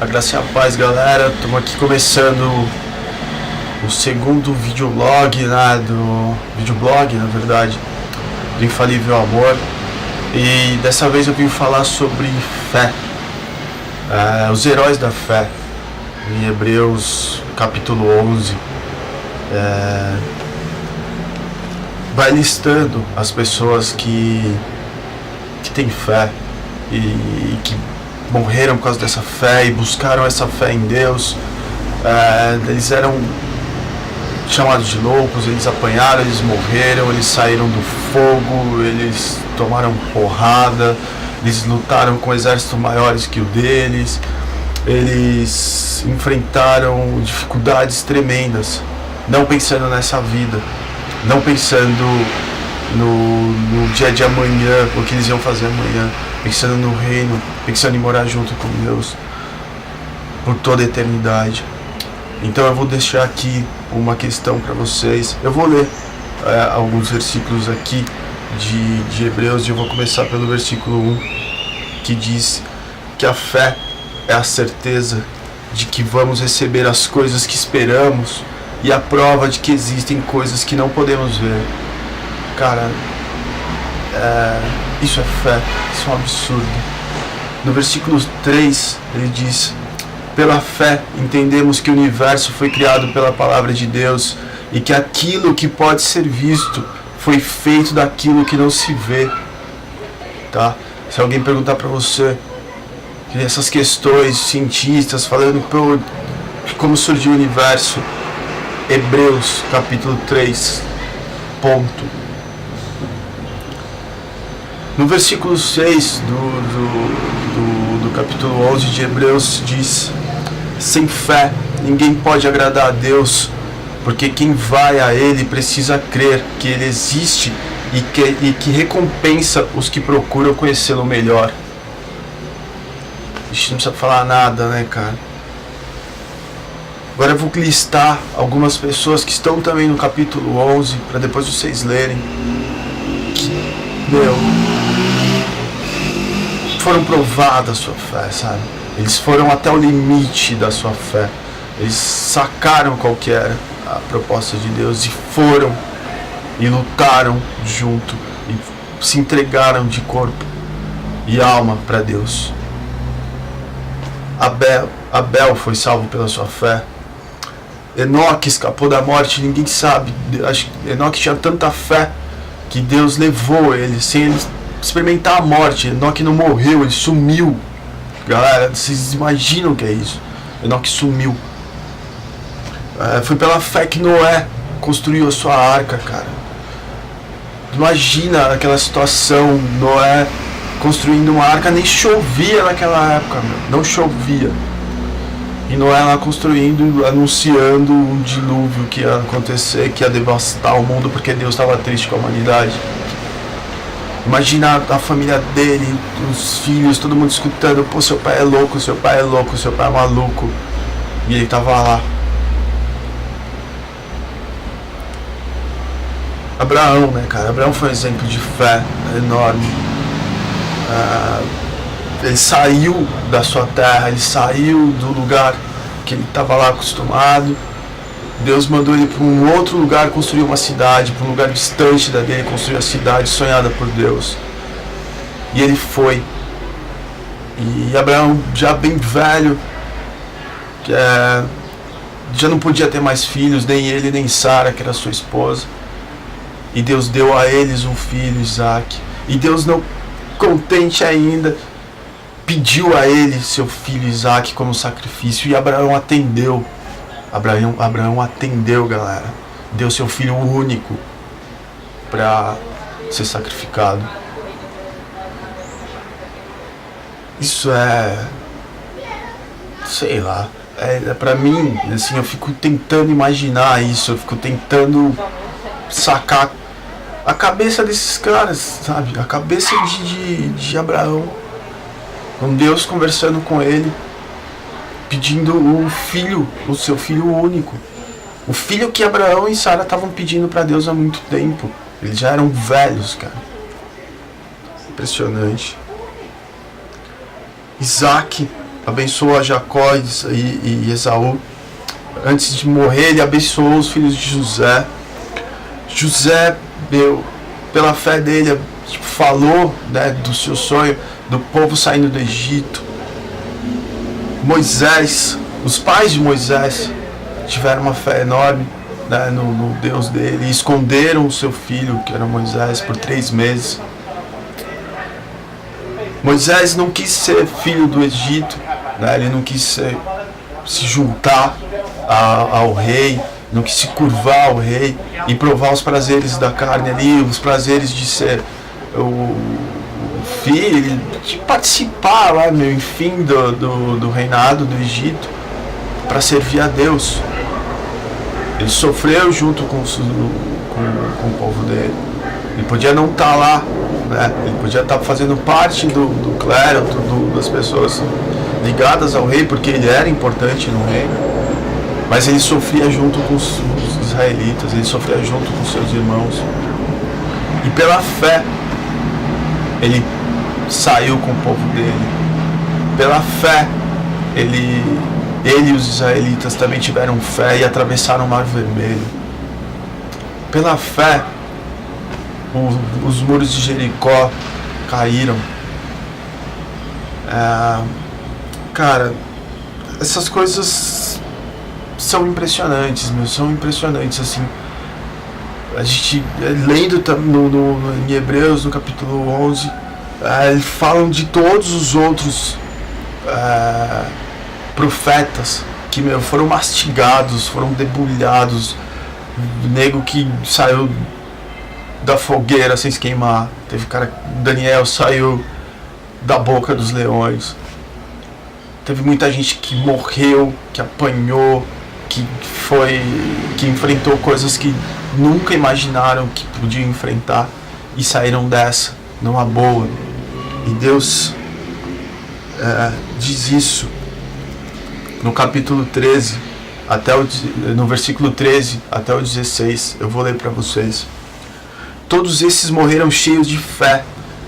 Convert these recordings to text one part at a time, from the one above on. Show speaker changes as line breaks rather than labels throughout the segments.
A graça e a paz, galera. Estamos aqui começando o segundo videoblog, né, videoblog, na verdade, do Infalível Amor. E dessa vez eu vim falar sobre fé, os heróis da fé, em Hebreus capítulo 11. Vai listando as pessoas que têm fé e que morreram por causa dessa fé e buscaram essa fé em Deus. Eles eram chamados de loucos, eles apanharam, eles morreram, eles saíram do fogo, eles tomaram porrada, eles lutaram com exércitos maiores que o deles, eles enfrentaram dificuldades tremendas, não pensando nessa vida, não pensando no dia de amanhã, o que eles iam fazer amanhã, pensando no reino, pensando em morar junto com Deus por toda a eternidade. Então eu vou deixar aqui uma questão para vocês. Eu vou ler alguns versículos aqui de Hebreus, e eu vou começar pelo versículo 1, que diz que a fé é a certeza de que vamos receber as coisas que esperamos e a prova de que existem coisas que não podemos ver. Cara, isso é fé, isso é um absurdo. No versículo 3 ele diz: pela fé entendemos que o universo foi criado pela palavra de Deus e que aquilo que pode ser visto foi feito daquilo que não se vê. Tá? Se alguém perguntar para você essas questões, cientistas falando como surgiu o universo, Hebreus capítulo 3, ponto. No versículo 6 do capítulo 11 de Hebreus diz: sem fé ninguém pode agradar a Deus, porque quem vai a Ele precisa crer que Ele existe e que recompensa os que procuram conhecê-lo melhor. A gente não precisa falar nada, né, cara? Agora eu vou listar algumas pessoas que estão também no capítulo 11, para depois vocês lerem. Foram provadas a sua fé, sabe? Eles foram até o limite da sua fé. Eles sacaram qual que era a proposta de Deus e foram e lutaram junto e se entregaram de corpo e alma para Deus. Abel foi salvo pela sua fé. Enoque escapou da morte, ninguém sabe. Enoque tinha tanta fé que Deus levou ele sem ele experimentar a morte. Enoque não morreu, ele sumiu. Galera, vocês imaginam o que é isso? Enoque sumiu. Foi pela fé que Noé construiu a sua arca, cara. Imagina aquela situação, Noé construindo uma arca, nem chovia naquela época, não chovia. E Noé lá construindo, anunciando um dilúvio que ia acontecer, que ia devastar o mundo, porque Deus estava triste com a humanidade. Imagina a família dele, os filhos, todo mundo escutando: pô, seu pai é louco, seu pai é louco, seu pai é maluco. E ele tava lá. Abraão, né, cara? Abraão foi um exemplo de fé enorme. Ele saiu da sua terra, ele saiu do lugar que ele estava lá acostumado. Deus mandou ele para um outro lugar construir uma cidade, para um lugar distante da dele, construir a cidade sonhada por Deus. E ele foi. E Abraão, já bem velho, já não podia ter mais filhos, nem ele nem Sara, que era sua esposa. E Deus deu a eles um filho, Isaac. E Deus, não contente ainda, pediu a ele seu filho Isaac como sacrifício. E Abraão atendeu. Abraão atendeu, galera. Deu seu filho único para ser sacrificado. Isso sei lá, para mim, assim, eu fico tentando imaginar isso, eu fico tentando sacar a cabeça desses caras, sabe? A cabeça de Abraão, com Deus conversando com ele, pedindo o seu filho único. O filho que Abraão e Sara estavam pedindo para Deus há muito tempo. Eles já eram velhos, cara. Impressionante. Isaac abençoa Jacó e Esaú. Antes de morrer, ele abençoou os filhos de José. José, pela fé dele, falou, né, do seu sonho, do povo saindo do Egito. Moisés, os pais de Moisés tiveram uma fé enorme, né, no Deus dele, e esconderam o seu filho, que era Moisés, por 3 meses. Moisés não quis ser filho do Egito, né, ele não quis se juntar ao rei, não quis se curvar ao rei e provar os prazeres da carne ali, os prazeres de ser o filho, de participar lá, enfim, do reinado do Egito, para servir a Deus. Ele sofreu junto com o povo dele. Ele podia não estar lá, né? Ele podia estar fazendo parte do clero, das pessoas ligadas ao rei, porque ele era importante no reino. Mas ele sofria junto com os israelitas, ele sofria junto com seus irmãos. E pela fé, ele saiu com o povo dele. Pela fé, ele e os israelitas também tiveram fé e atravessaram o Mar Vermelho. Pela fé, os muros de Jericó caíram. Cara, essas coisas são impressionantes, são impressionantes, assim. A gente, lendo em Hebreus, no capítulo 11, eles falam de todos os outros profetas que foram mastigados, foram debulhados. O nego que saiu da fogueira sem se queimar. Teve Daniel saiu da boca dos leões. Teve muita gente que morreu, que apanhou, que enfrentou coisas que nunca imaginaram que podiam enfrentar e saíram dessa numa boa. E Deus diz isso no capítulo 13, no versículo 13 até o 16. Eu vou ler para vocês. Todos esses morreram cheios de fé,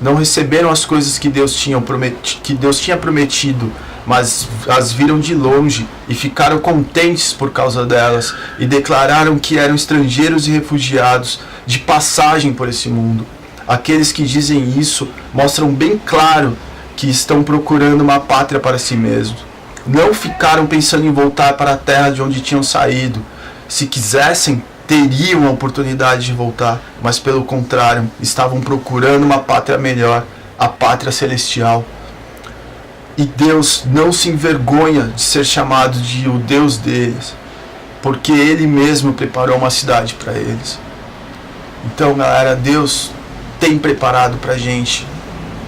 não receberam as coisas que Deus tinha prometido, mas as viram de longe e ficaram contentes por causa delas, e declararam que eram estrangeiros e refugiados de passagem por esse mundo. Aqueles que dizem isso mostram bem claro que estão procurando uma pátria para si mesmos. Não ficaram pensando em voltar para a terra de onde tinham saído. Se quisessem, teriam a oportunidade de voltar, mas pelo contrário, estavam procurando uma pátria melhor, a pátria celestial. E Deus não se envergonha de ser chamado de o Deus deles, porque Ele mesmo preparou uma cidade para eles. Então, galera, Deus tem preparado para a gente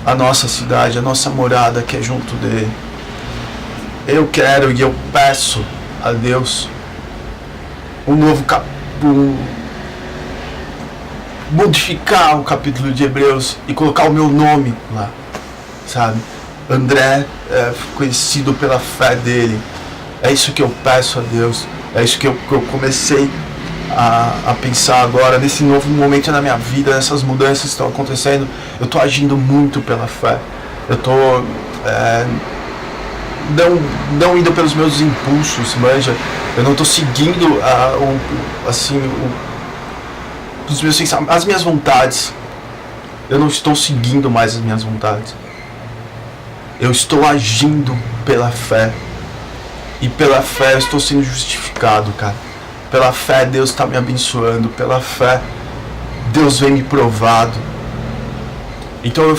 a nossa cidade, a nossa morada que é junto dele. Eu quero e eu peço a Deus um novo modificar o capítulo de Hebreus e colocar o meu nome lá, sabe? André conhecido pela fé dele. É isso que eu peço a Deus. É isso que eu comecei a pensar agora, nesse novo momento na minha vida, nessas mudanças que estão acontecendo. Eu estou agindo muito pela fé. Eu estou não indo pelos meus impulsos, manja. Eu não estou seguindo as minhas vontades. Eu não estou seguindo mais as minhas vontades. Eu estou agindo pela fé. E pela fé eu estou sendo justificado, cara. Pela fé Deus está me abençoando. Pela fé Deus vem me provado. Então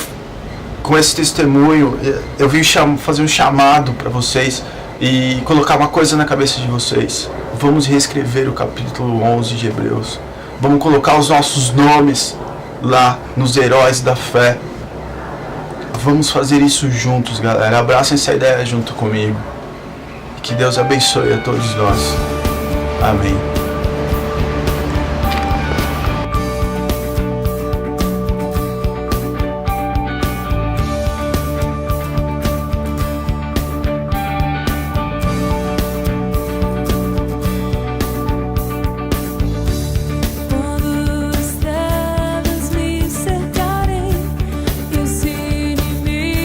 com esse testemunho eu vim fazer um chamado para vocês e colocar uma coisa na cabeça de vocês. Vamos reescrever o capítulo 11 de Hebreus. Vamos colocar os nossos nomes lá nos heróis da fé. Vamos fazer isso juntos, galera. Abracem essa ideia junto comigo. Que Deus abençoe a todos nós. Amém.